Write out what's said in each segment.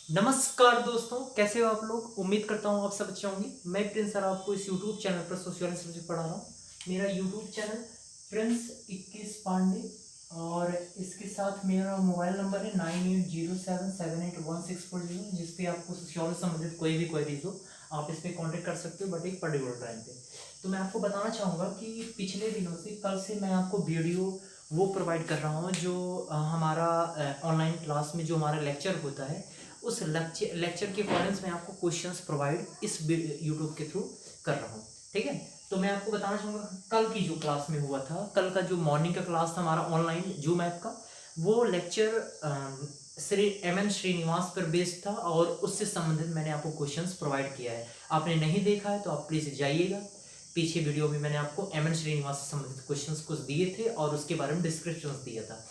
नमस्कार दोस्तों, कैसे हो आप लोग। उम्मीद करता हूँ आप सब अच्छे होंगे। मैं प्रिंस सर आपको इस यूट्यूब चैनल पर सोशियोलॉजी सब्जेक्ट पढ़ा रहा हूँ। मेरा यूट्यूब चैनल प्रिंस 21 पांडे और इसके साथ मेरा मोबाइल नंबर है 9807781640, जिस पे आपको सोशियोलॉजी संबंधित कोई भी क्वेरीज हो आप इस पे कांटेक्ट कर सकते हो, बट एक पर्टिकुलर टाइम पे। तो मैं आपको बताना चाहूँगा कि पिछले दिनों से कल से मैं आपको वीडियो वो प्रोवाइड कर रहा हूँ जो हमारा ऑनलाइन क्लास में जो हमारा लेक्चर होता है, उस लेक्चर के अकॉर्डिंग मैं आपको क्वेश्चंस प्रोवाइड इस यूट्यूब के थ्रू कर रहा हूँ। ठीक है, तो मैं आपको बताना चाहूँगा कल की जो क्लास में हुआ था, कल का जो मॉर्निंग का क्लास था हमारा ऑनलाइन जूम ऐप का, वो लेक्चर श्री एम श्रीनिवास पर बेस्ड था और उससे संबंधित मैंने आपको क्वेश्चंस प्रोवाइड किया है। आपने नहीं देखा है तो आप प्लीज़ जाइएगा, पीछे वीडियो में मैंने आपको एम श्रीनिवास से संबंधित क्वेश्चंस कुछ दिए थे और उसके बारे में डिस्क्रिप्शन दिया था।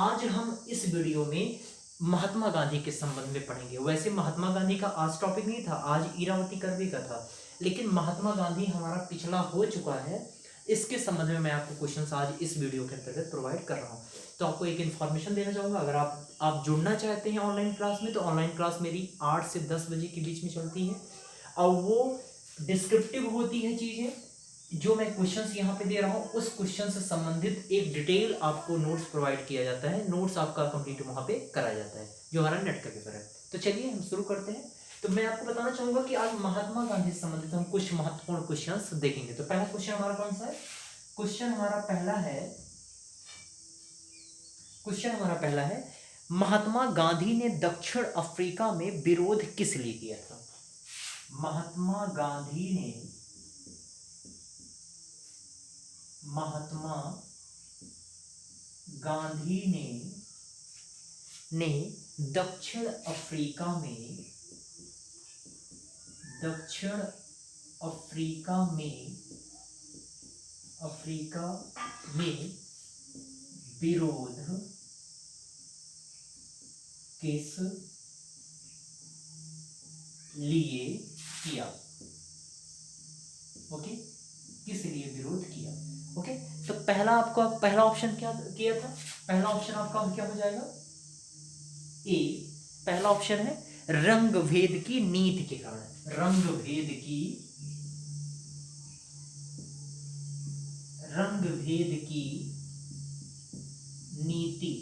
आज हम इस वीडियो में महात्मा गांधी के संबंध में पढ़ेंगे। वैसे महात्मा गांधी का आज टॉपिक नहीं था, आज इरावती कर्वे का था, लेकिन महात्मा गांधी हमारा पिछला हो चुका है। इसके संबंध में मैं आपको क्वेश्चंस आज इस वीडियो के अंतर्गत प्रोवाइड कर रहा हूं। तो आपको एक इन्फॉर्मेशन देना चाहूंगा, अगर आप जुड़ना चाहते हैं ऑनलाइन क्लास में, तो ऑनलाइन क्लास मेरी 8 से 10 बजे के बीच में चलती है और वो डिस्क्रिप्टिव होती है चीजें। जो मैं क्वेश्चंस यहाँ पे दे रहा हूँ उस क्वेश्चन से संबंधित एक डिटेल आपको नोट्स प्रोवाइड किया जाता है, नोट्स आपका कंप्लीट वहाँ पे कराया जाता है जो हमारा नेट का पेपर है। तो चलिए हम शुरू करते हैं। तो मैं आपको बताना चाहूंगा कि आज महात्मा गांधी से संबंधित हम कुछ महत्वपूर्ण क्वेश्चंस देखेंगे। तो पहला क्वेश्चन हमारा कौन सा है? क्वेश्चन हमारा पहला है, महात्मा गांधी ने दक्षिण अफ्रीका में विरोध किस लिए किया था? महात्मा गांधी ने दक्षिण अफ्रीका में विरोध किस लिए किया? ओके, किस लिए विरोध किया? ओके, तो पहला ऑप्शन क्या किया था? पहला ऑप्शन आपका क्या हो जाएगा? ए। पहला ऑप्शन है रंग भेद की नीति के कारण। रंग भेद की नीति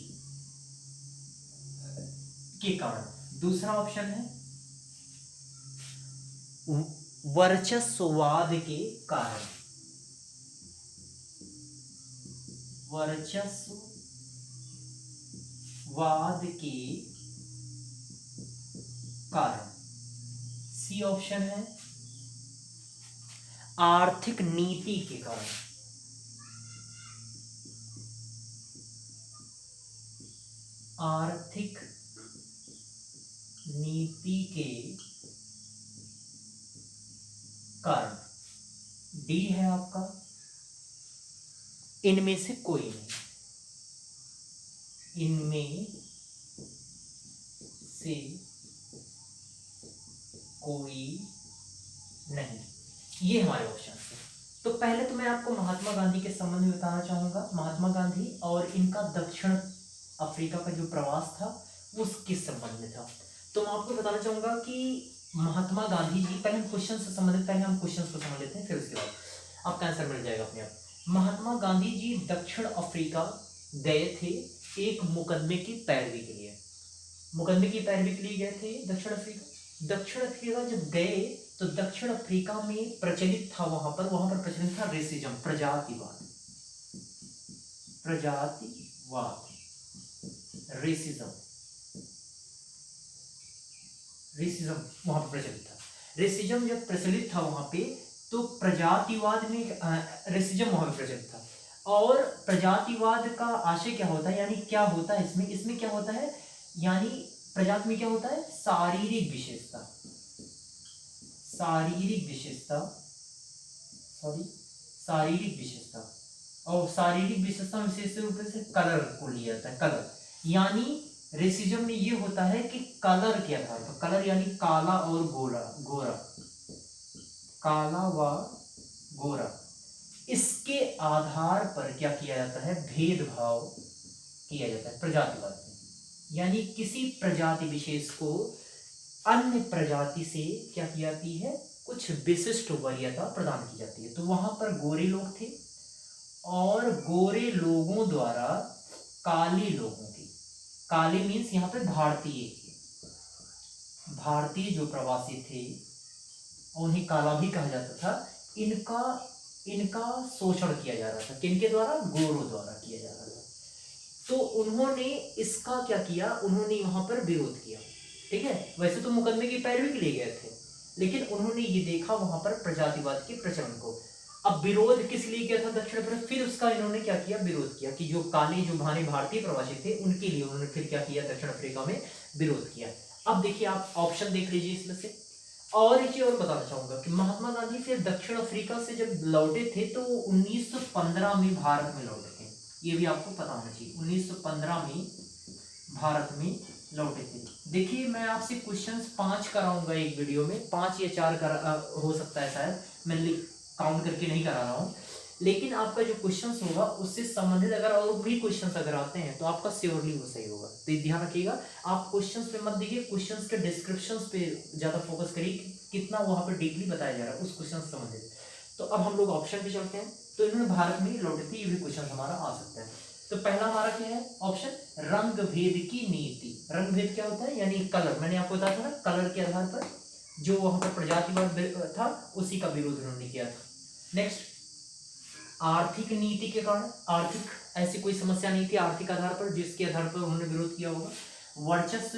के कारण। दूसरा ऑप्शन है वर्चस्ववाद के कारण। सी ऑप्शन है आर्थिक नीति के कारण। आर्थिक नीति के कारण। डी है आपका इनमें से कोई नहीं। ये हमारे ऑप्शन है। तो पहले तो मैं आपको महात्मा गांधी के संबंध में बताना चाहूंगा। महात्मा गांधी और इनका दक्षिण अफ्रीका का जो प्रवास था वो किस संबंध में था। तो मैं आपको बताना चाहूंगा कि महात्मा गांधी जी, पहले हम क्वेश्चन से संबंधित को समझ लेते हैं, फिर उसके बाद आपका आंसर मिल जाएगा अपने आप। महात्मा गांधी जी दक्षिण अफ्रीका गए थे एक मुकदमे की पैरवी के लिए। गए थे दक्षिण अफ्रीका जब गए तो दक्षिण अफ्रीका में प्रचलित था, वहां पर प्रचलित था रेसिज्म, प्रजातिवाद, रेसिज्म वहां पर प्रचलित था। रेसिज्म जब प्रचलित था वहां पे, तो प्रजातिवाद में रेसिज्म वहां पर प्रचलित था। और प्रजातिवाद का आशय क्या होता है, यानी क्या होता है इसमें क्या होता है, यानी प्रजाति में क्या होता है? शारीरिक विशेषता और शारीरिक विशेषता विशेष रूप से कलर को लिया जाता है। कलर यानी रेसिज्म में ये होता है कि कलर के आधार पर, कलर यानी काला और गोरा, इसके आधार पर क्या किया जाता है? भेदभाव किया जाता है प्रजातिवाद में। यानी किसी प्रजाति विशेष को अन्य प्रजाति से क्या की जाती है, कुछ विशिष्ट वरीयता प्रदान की जाती है। तो वहां पर गोरे लोग थे और गोरे लोगों द्वारा काले लोगों की, काले मीन्स यहाँ पे भारतीय जो प्रवासी थे उन्हें काला भी कहा जाता था, इनका इनका शोषण किया जा रहा था। किनके द्वारा? गोरों द्वारा किया जा रहा था। तो उन्होंने इसका क्या किया, उन्होंने वहां पर विरोध किया। ठीक है, वैसे तो मुकदमे की पैरवी के लिए गए थे, लेकिन उन्होंने ये देखा वहां पर प्रजातिवाद के प्रचलन को। अब विरोध किस लिए किया था दक्षिण अफ्रीका? फिर उसका इन्होंने क्या किया, विरोध किया कि जो काले जो भाने भारतीय प्रवासी थे उनके लिए उन्होंने फिर क्या किया, दक्षिण अफ्रीका में विरोध किया। अब देखिए आप ऑप्शन देख लीजिए इसमें से। और एक चीज और बताना चाहूंगा कि महात्मा गांधी फिर दक्षिण अफ्रीका से जब लौटे थे तो 1915 में भारत में लौटे थे। ये भी आपको पता होना चाहिए, 1915 में भारत में लौटे थे। देखिए मैं आपसे क्वेश्चंस 5 कराऊंगा एक वीडियो में, 5 या 4 हो सकता है शायद, मैं काउंट करके नहीं करा रहा हूँ। लेकिन आपका जो क्वेश्चंस होगा उससे संबंधित अगर और भी क्वेश्चंस अगर आते हैं तो आपका श्योरली वो सही होगा। तो ध्यान रखिएगा, आप क्वेश्चंस पे मत देखिए, क्वेश्चंस के डिस्क्रिप्शंस पे ज्यादा फोकस करिए, कितना वहां पर डीपली बताया जा रहा है उस क्वेश्चन से संबंधित। तो अब हम लोग ऑप्शन पे चलते हैं। तो इन्होंने भारत में लौटे थे, ये भी क्वेश्चन हमारा आ सकता है। तो पहला हमारा क्या है ऑप्शन, रंग भेद की नीति। रंग भेद क्या होता है, यानी कलर, मैंने आपको बताया था ना, कलर के आधार पर जो वहां पर प्रजातिवाद था उसी का विरोध उन्होंने किया था। नेक्स्ट, आर्थिक नीति के कारण, आर्थिक ऐसी कोई समस्या नहीं थी आर्थिक आधार पर जिसके आधार पर उन्होंने विरोध किया होगा। वर्चस्व,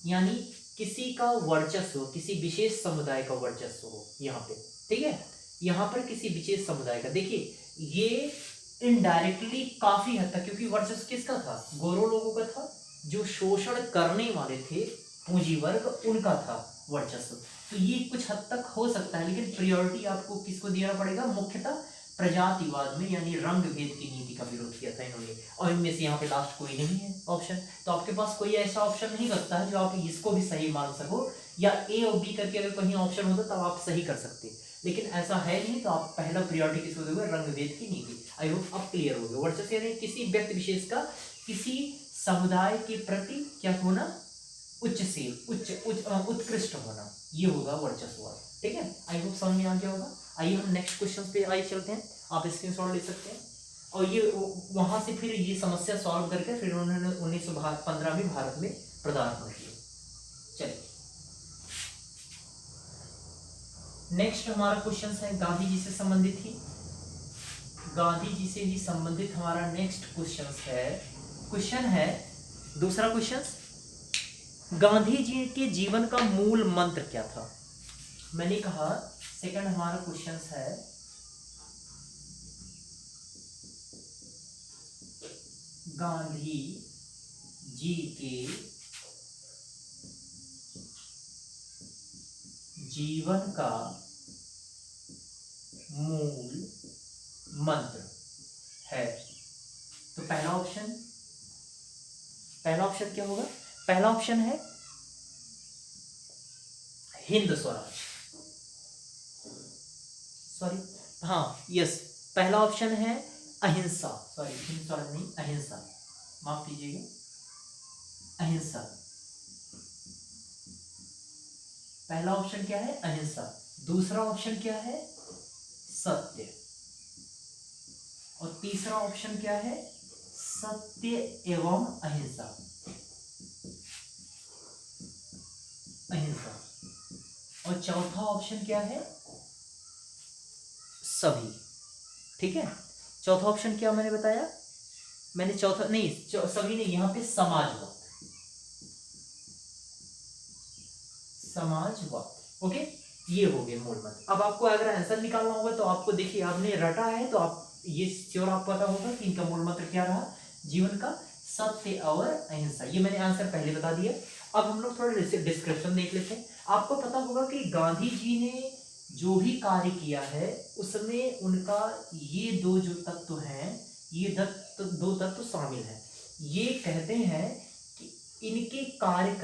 यानी किसी का वर्चस्व, किसी विशेष समुदाय का वर्चस्व हो यहाँ पे। ठीक है, यहाँ पर किसी विशेष समुदाय का, देखिए ये इनडायरेक्टली काफी हद तक, क्योंकि वर्चस्व किसका था, गोरों लोगों का था, जो शोषण करने वाले थे पूंजी वर्ग उनका था वर्चस्व। तो ये कुछ हद तक हो सकता है, लेकिन प्रायोरिटी आपको किसको देना पड़ेगा, मुख्यतः प्रजातिवाद में, यानी रंग भेद की नीति का विरोध किया था इन्होंने। और इनमें से यहाँ पे लास्ट कोई नहीं है ऑप्शन, तो आपके पास कोई ऐसा ऑप्शन नहीं बचता है जो आप इसको भी सही मान सको, या ए और बी करके अगर कहीं ऑप्शन होता तब आप सही कर सकते, लेकिन ऐसा है नहीं। तो आप पहला प्रायोरिटी किसको दोगे, रंग भेद की नीति। आई होप अब क्लियर हो गया। वर्चस्व यानी किसी व्यक्ति विशेष का किसी समुदाय के प्रति क्या होना, उत्कृष्ट होना, ये होगा वर्चस्व। ठीक है, आई होप समझ में आ गया होगा। आइए हम नेक्स्ट क्वेश्चन पे आइए चलते हैं, आप स्क्रीनशॉट ले सकते हैं। और ये वहां से फिर ये समस्या सॉल्व करके फिर उन्होंने 1915 में भारत में पदार्पण किया। चलिए नेक्स्ट हमारा क्वेश्चन है गांधी जी से संबंधित ही, गांधी जी से ही संबंधित हमारा नेक्स्ट क्वेश्चन है। क्वेश्चन है दूसरा क्वेश्चन, गांधी जी के जीवन का मूल मंत्र क्या था। मैंने कहा सेकंड हमारा क्वेश्चन है, गांधी जी के जीवन का मूल मंत्र है। तो पहला ऑप्शन क्या होगा, पहला ऑप्शन है हिंद स्वराज, सॉरी हाँ यस, पहला ऑप्शन है अहिंसा, सॉरी हिंद स्वराज नहीं अहिंसा, माफ कीजिएगा अहिंसा। पहला ऑप्शन क्या है, अहिंसा। दूसरा ऑप्शन क्या है, सत्य। और तीसरा ऑप्शन क्या है, सत्य एवं अहिंसा, अहिंसा। और चौथा ऑप्शन क्या है, सभी। ठीक है, चौथा ऑप्शन क्या मैंने बताया, मैंने चौथा नहीं सभी नहीं, यहां पे समाजवाद, समाजवाद। ओके, ये हो गए मूल मंत्र। अब आपको अगर आंसर निकालना होगा तो आपको देखिए आपने रटा है तो आप ये श्योर आपको पता होगा कि इनका मूल मंत्र क्या रहा, जीवन का सत्य और अहिंसा। ये मैंने आंसर पहले बता दिया। अब हम लोग थोड़ा डिस्क्रिप्शन देख लेते हैं। आपको पता होगा कि गांधी जी ने जो भी कार्य किया है उसमें उनका ये दो जो तत्व हैं, ये दो तत्व शामिल हैं। ये कहते हैं कि इनके कार्य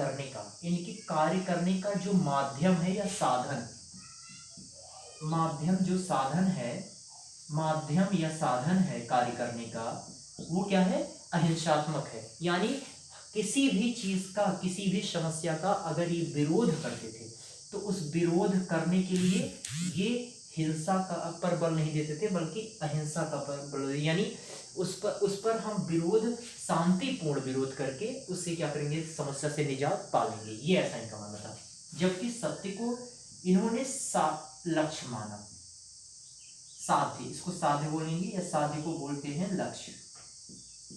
करने का जो माध्यम है या साधन, माध्यम या साधन है कार्य करने का, वो क्या है, अहिंसात्मक है। यानी किसी भी चीज का, किसी भी समस्या का अगर ये विरोध करते थे तो उस विरोध करने के लिए ये हिंसा का पर बल नहीं देते थे, बल्कि अहिंसा का बल, यानी उस पर हम विरोध, शांतिपूर्ण विरोध करके उससे क्या करेंगे, समस्या से निजात पा लेंगे। ये ऐसा इनका मानना था। जबकि सत्य को इन्होंने लक्ष्य माना, साध्य, इसको साध्य बोलेंगे या साध्य को बोलते हैं लक्ष्य,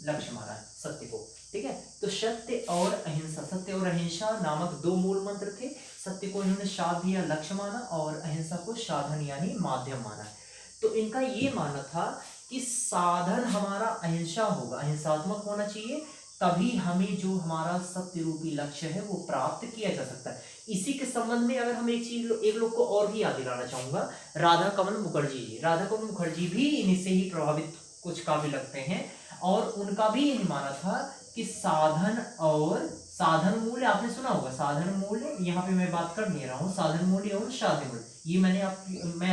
लक्ष्य माना है सत्य को। ठीक है, तो सत्य और अहिंसा, सत्य और अहिंसा नामक दो मूल मंत्र थे। सत्य को इन्होंने साध्य या लक्ष्य माना और अहिंसा को साधन यानी माध्यम माना है। तो इनका ये मानना था कि साधन हमारा अहिंसा होगा, अहिंसात्मक होना चाहिए, तभी हमें जो हमारा सत्य रूपी लक्ष्य है वो प्राप्त किया जा सकता है। इसी के संबंध में अगर हम एक लोग को और भी याद दिलाना चाहूंगा, राधा कमल मुखर्जी जी। राधा कमल मुखर्जी भी इन्हीं से ही प्रभावित कुछ काव्य लगते हैं और उनका भी यही माना था कि साधन और साधन मूल्य, आपने सुना होगा साधन मूल्य, यहाँ पे मैं बात कर नहीं रहा हूँ, साधन मूल्य और साध्य मूल्य, ये मैं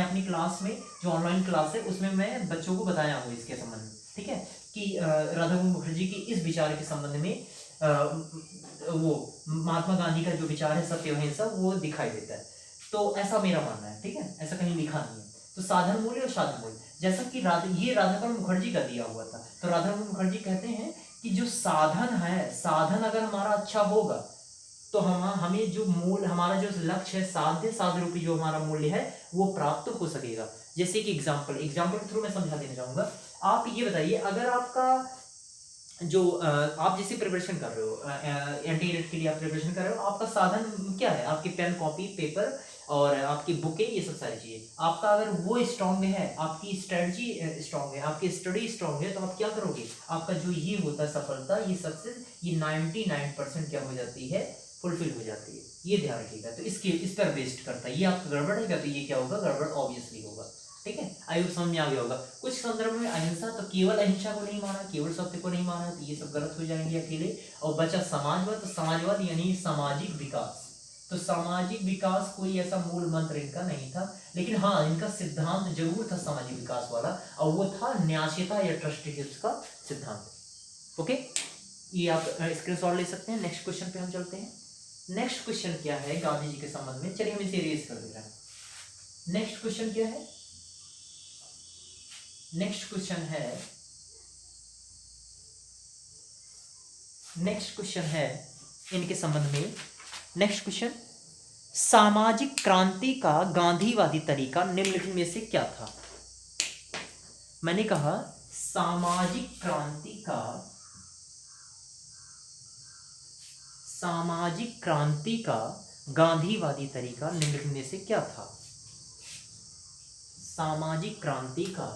अपनी क्लास में, जो ऑनलाइन क्लास है उसमें मैं बच्चों को बताया हूँ इसके संबंध में। ठीक है, कि राधा कमल मुखर्जी की इस विचार के संबंध में वो महात्मा गांधी का जो विचार है सत्य अहिंसा वो दिखाई देता है। तो ऐसा मेरा मानना है। ठीक है, ऐसा कहीं लिखा नहीं है। तो साधन मूल्य और साध्य मूल्य, जैसा कि ये राधा कमल मुखर्जी का दिया हुआ था। तो राधा कमल मुखर्जी कहते हैं कि जो साधन है, साधन अगर हमारा अच्छा होगा तो हमें जो मूल, हमारा जो लक्ष्य है, साध्य रूपी जो हमारा मूल्य है वो प्राप्त हो सकेगा। जैसे कि एग्जाम्पल के थ्रू मैं समझा देना चाहूंगा। आप ये बताइए, अगर आपका जो आप जैसे प्रिपरेशन कर रहे हो, एनटीए के लिए आप प्रिपरेशन कर रहे हो, आपका साधन क्या है, आपकी पेन, कॉपी, पेपर और आपकी बुकें, ये सब सारी चीजें। आपका अगर वो स्ट्रांग है, आपकी स्ट्रेटजी स्ट्रांग है, आपकी स्टडी स्ट्रांग है, तो आप क्या करोगे, आपका जो ये होता है सफलता, ये सक्सेस, ये 99% क्या हो जाती है, फुलफिल हो जाती है। ये ध्यान रखिएगा। तो इस पर बेस्ड करता है। ये आपका गड़बड़ है तो ये क्या होगा, गड़बड़ ऑब्वियसली होगा। ठीक है, आयु समझ में आ गया होगा। कुछ संदर्भ में अहिंसा, तो केवल अहिंसा को नहीं माना, केवल सत्य को नहीं माना, तो ये सब गलत हो जाएंगे अकेले। और बचा समाजवाद, तो समाजवाद यानी सामाजिक विकास। तो सामाजिक विकास कोई ऐसा मूल मंत्र इनका नहीं था, लेकिन हाँ इनका सिद्धांत जरूर था सामाजिक विकास वाला, और वो था न्यायशीलता या ट्रस्टीशिप का सिद्धांत। ओके, ये आप स्क्रीनशॉट ले सकते हैं। नेक्स्ट क्वेश्चन पे हम चलते हैं। नेक्स्ट क्वेश्चन क्या है गांधी जी के संबंध में, चलिए हम इसे रेज कर दे रहे हैं। नेक्स्ट क्वेश्चन क्या है, नेक्स्ट क्वेश्चन है इनके संबंध में। नेक्स्ट क्वेश्चन, सामाजिक क्रांति का गांधीवादी तरीका निम्नलिखित में से क्या था। मैंने कहा सामाजिक क्रांति का गांधीवादी तरीका निम्नलिखित में से क्या था। सामाजिक क्रांति का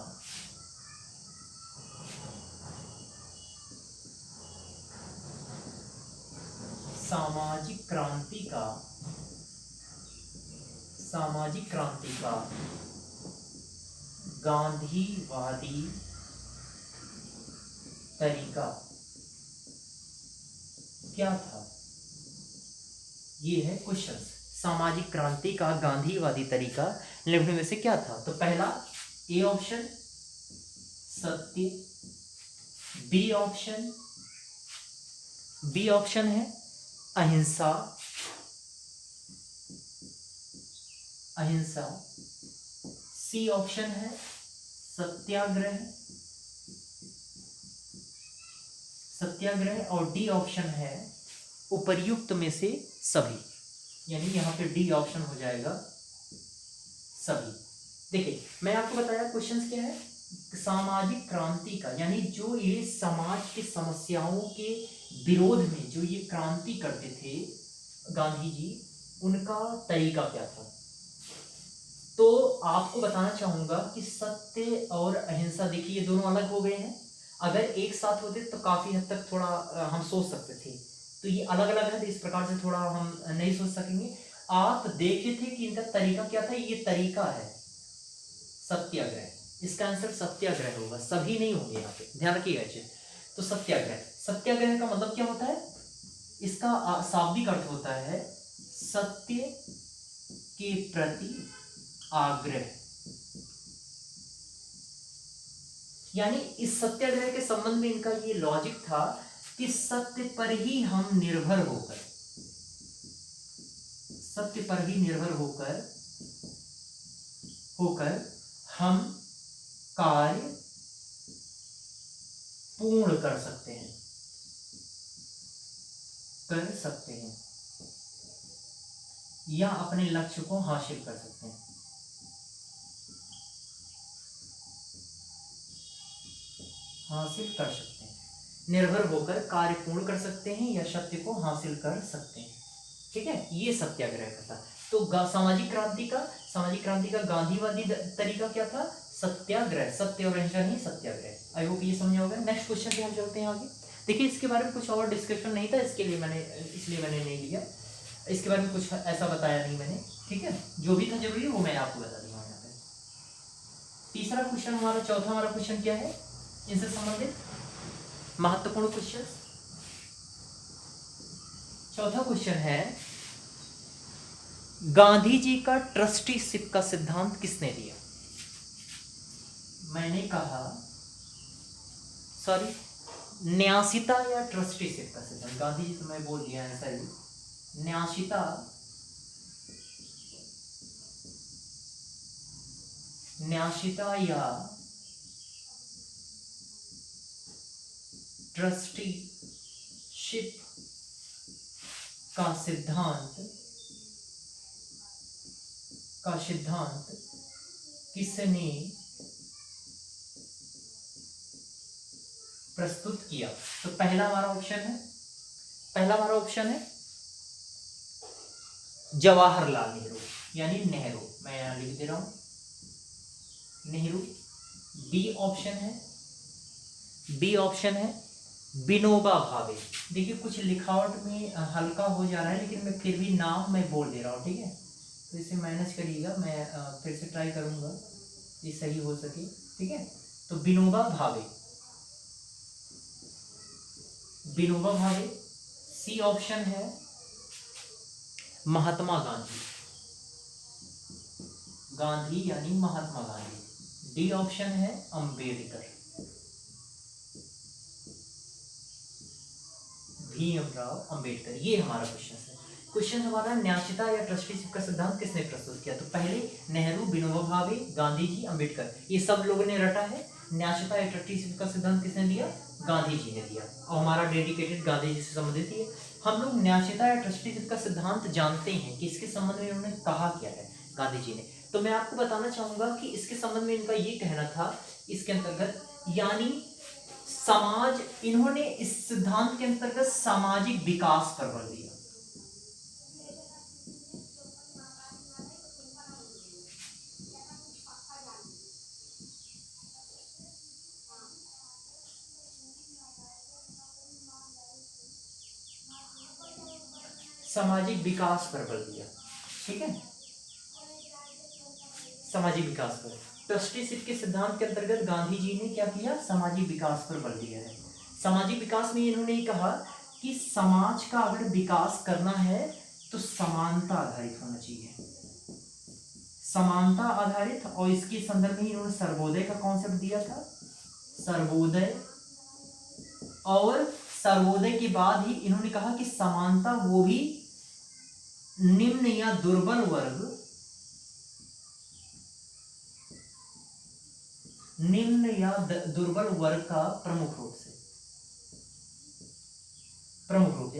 गांधीवादी तरीका क्या था। ये है क्वेश्चन, सामाजिक क्रांति का गांधीवादी तरीका निम्न में से क्या था। तो पहला ए ऑप्शन सत्य, बी ऑप्शन है अहिंसा, सी ऑप्शन है सत्याग्रह और डी ऑप्शन है उपर्युक्त में से सभी, यानी यहाँ पे डी ऑप्शन हो जाएगा सभी। देखिए मैं आपको बताया क्वेश्चंस क्या है, सामाजिक क्रांति का, यानी जो ये समाज की समस्याओं के विरोध में जो ये क्रांति करते थे गांधी जी, उनका तरीका क्या था। तो आपको बताना चाहूंगा कि सत्य और अहिंसा, देखिए ये दोनों अलग हो गए हैं। अगर एक साथ होते तो काफी हद तक थोड़ा हम सोच सकते थे, तो ये अलग अलग है, तो इस प्रकार से थोड़ा हम नहीं सोच सकेंगे। आप देखे थे कि इनका तरीका क्या था, ये तरीका है सत्याग्रह, इसका आंसर सत्याग्रह होगा, सभी नहीं होंगे यहाँ पे, ध्यान रखिएगा इसे। तो सत्याग्रह का मतलब क्या होता है, इसका शाब्दिक अर्थ होता है सत्य के प्रति आग्रह, यानी इस सत्याग्रह के संबंध में इनका ये लॉजिक था कि सत्य पर ही हम निर्भर होकर, सत्य पर ही निर्भर होकर हम कार्य पूर्ण कर सकते हैं, या अपने लक्ष्य को हासिल कर सकते हैं। निर्भर होकर कार्य पूर्ण कर सकते हैं या सत्य को हासिल कर सकते हैं। ठीक है, ये सत्याग्रह का था। तो सामाजिक क्रांति का गांधीवादी तरीका क्या था? सत्याग्रह, सत्य और अहिंसा नहीं, सत्याग्रह। आई होप ये समझ होगा। नेक्स्ट क्वेश्चन पे हम चलते हैं आगे। देखिए, इसके बारे में कुछ और डिस्कशन नहीं था, इसलिए मैंने नहीं लिया। इसके बारे में कुछ ऐसा बताया नहीं मैंने। ठीक है, जो भी था जरूरी वो मैंने आपको बता दिया यहाँ पे। तीसरा क्वेश्चन हमारा, चौथा हमारा क्वेश्चन क्या है इनसे संबंधित महत्वपूर्ण क्वेश्चन? चौथा क्वेश्चन है, गांधी जी का ट्रस्टीशिप का सिद्धांत किसने दिया? मैंने कहा न्यासिता या ट्रस्टीशिप का सिद्धांत। गांधी जी तो मैं बोल दिया ऐसा ही, न्यासिता या ट्रस्टीशिप का सिद्धांत किसने प्रस्तुत किया? तो पहला हमारा ऑप्शन है जवाहरलाल नेहरू यानी नेहरू। मैं यहां लिख दे रहा हूं नेहरू। बी ऑप्शन है विनोबा भावे। देखिए, कुछ लिखावट में हल्का हो जा रहा है, लेकिन मैं फिर भी नाम मैं बोल दे रहा हूँ। ठीक है, तो इसे मैनेज करिएगा। मैं फिर से ट्राई करूंगा ये सही हो सके। ठीक है, तो विनोबा भावे। सी ऑप्शन है महात्मा गांधी यानी महात्मा गांधी। डी ऑप्शन है अंबेडकर, भीमराव अंबेडकर। ये हमारा क्वेश्चन हमारा न्यासिता या ट्रस्टीशिप का सिद्धांत किसने प्रस्तुत किया? तो पहले नेहरू, विनोबा भावे, गांधी जी, अंबेडकर, ये सब लोगों ने रटा है। न्यासिता या ट्रस्टीशिप का सिद्धांत किसने दिया? गांधी जी ने दिया, और हमारा डेडिकेटेड गांधी जी से संबंधित है। हम लोग न्यासिता या ट्रस्टीशिप का सिद्धांत जानते हैं कि इसके संबंध में उन्होंने कहा क्या है गांधी जी ने। तो मैं आपको बताना चाहूंगा कि इसके संबंध में इनका ये कहना था, इसके अंतर्गत यानी समाज, इन्होंने इस सिद्धांत के अंतर्गत सामाजिक विकास पर बल दिया। सामाजिक विकास पर बल दिया। ठीक है, सामाजिक विकास पर। ट्रस्टीशिप के सिद्धांत के अंतर्गत गांधी जी ने क्या किया? सामाजिक विकास पर बल दिया है। सामाजिक विकास में इन्होंने कहा कि समाज का अगर विकास करना है तो समानता आधारित होना चाहिए, समानता आधारित। और इसके संदर्भ में इन्होंने सर्वोदय का कॉन्सेप्ट दिया था, सर्वोदय। और सर्वोदय के बाद ही इन्होंने कहा कि समानता वो भी निम्न या दुर्बल वर्ग का प्रमुख रूप से,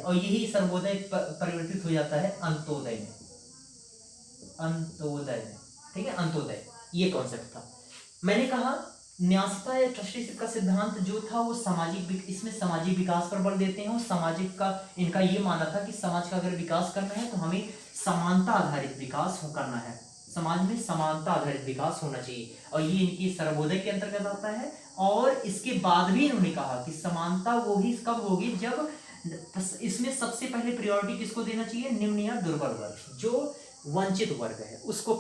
और यही सर्वोदय परिवर्तित हो जाता है अंत्योदय में। ठीक है, अंत्योदय ये कॉन्सेप्ट था। मैंने कहा न्यासिता या ट्रस्टीशिप का सिद्धांत जो था वो इसमें सामाजिक विकास पर बल देते हैं। और सामाजिक का इनका ये मानना था कि समाज का अगर विकास करना है तो हमें समानता आधारित विकास करना है, समाज में समानता आधारित विकास होना चाहिए। और ये इनकी सर्वोदय के अंतर्गत आता है। और इसके बाद भी इन्होंने कहा कि समानता वो ही कब होगी जब इसमें सबसे पहले प्रायोरिटी किसको देना चाहिए? निम्न या दुर्बल वर्ग, जो वंचित वर्ग है उसका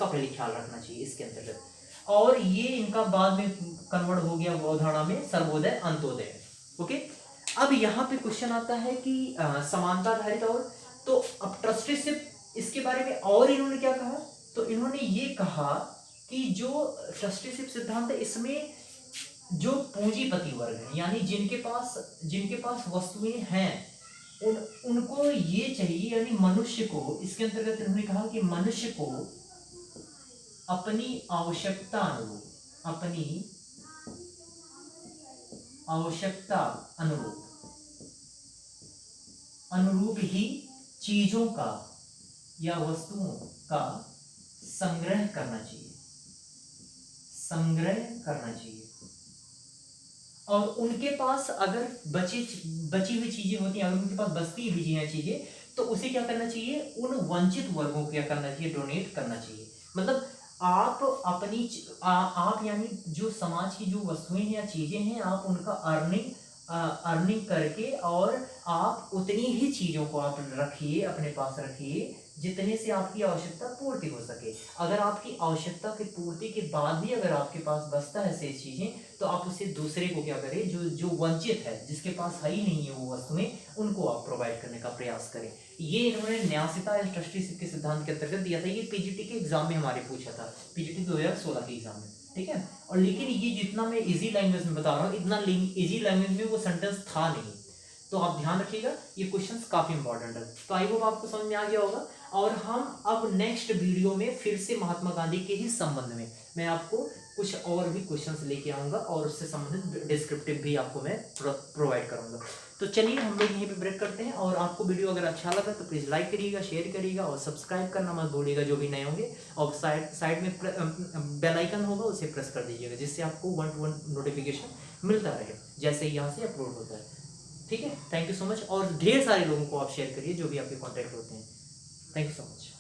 पहले ख्याल रखना चाहिए इसके अंतर्गत। और ये इनका बाद में कन्वर्ट हो गया अवधारणा में सर्वोदय अंत्योदय। ओके, अब यहाँ पे क्वेश्चन आता है कि समानता आधारित। और तो अब ट्रस्टीशिप, इसके बारे में और इन्होंने क्या कहा? तो इन्होंने ये कहा कि जो ट्रस्टीशिप सिद्धांत है इसमें जो पूंजीपति वर्ग है, यानी जिनके पास वस्तुएं हैं, उनको ये चाहिए, यानी मनुष्य को, इसके अंतर्गत उन्होंने कहा कि मनुष्य को अपनी आवश्यकता अनुरूप ही चीजों का या वस्तुओं का संग्रह करना चाहिए। और उनके पास अगर बची हुई चीजें होती हैं, अगर उनके पास बचती हुई हैं चीजें, तो उसे क्या करना चाहिए, उन वंचित वर्गों को क्या करना चाहिए, डोनेट करना चाहिए। मतलब आप आप यानी जो समाज की जो वस्तुएं हैं या चीजें हैं, आप उनका अर्निंग करके, और आप उतनी ही चीजों को आप रखिए, अपने पास रखिए, जितने से आपकी आवश्यकता पूर्ति हो सके। अगर आपकी आवश्यकता की पूर्ति के बाद भी अगर आपके पास बचता है शेष चीजें, तो आप उसे दूसरे को क्या करें, जो वंचित है, जिसके पास है ही नहीं है वो वस्तुएं, उनको आप प्रोवाइड करने का प्रयास करें। ये इन्होंने न्यासिता या ट्रस्टीशिप के सिद्धांत के अंतर्गत दिया था। ये पीजीटी के एग्जाम में हमारे पूछा था, पीजीटी 2016 के एग्जाम में, ठीक है। और लेकिन ये जितना मैं इजी लैंग्वेज में बता रहा हूँ, इतना इजी लैंग्वेज में वो सेंटेंस था नहीं, तो आप ध्यान रखिएगा, ये क्वेश्चंस काफी इंपॉर्टेंट है। तो आई होप आपको समझ में आ गया होगा। और हम अब नेक्स्ट वीडियो में फिर से महात्मा गांधी के ही संबंध में मैं आपको कुछ और भी क्वेश्चंस लेके आऊंगा, और उससे संबंधित डिस्क्रिप्टिव भी आपको मैं प्रोवाइड करूंगा। तो चलिए हम लोग यहीं पे ब्रेक करते हैं, और आपको वीडियो अगर अच्छा लगा तो प्लीज़ लाइक करिएगा, शेयर करिएगा, और सब्सक्राइब करना मत भूलिएगा जो भी नए होंगे, और साइड में बेल आइकन होगा, उसे प्रेस कर दीजिएगा, जिससे आपको 1 to 1 नोटिफिकेशन मिलता रहे जैसे ही यहाँ से अपलोड होता है। ठीक है, थैंक यू सो मच। और ढेर सारे लोगों को आप शेयर करिए जो भी आपके कॉन्टैक्ट होते हैं। Thank you so much.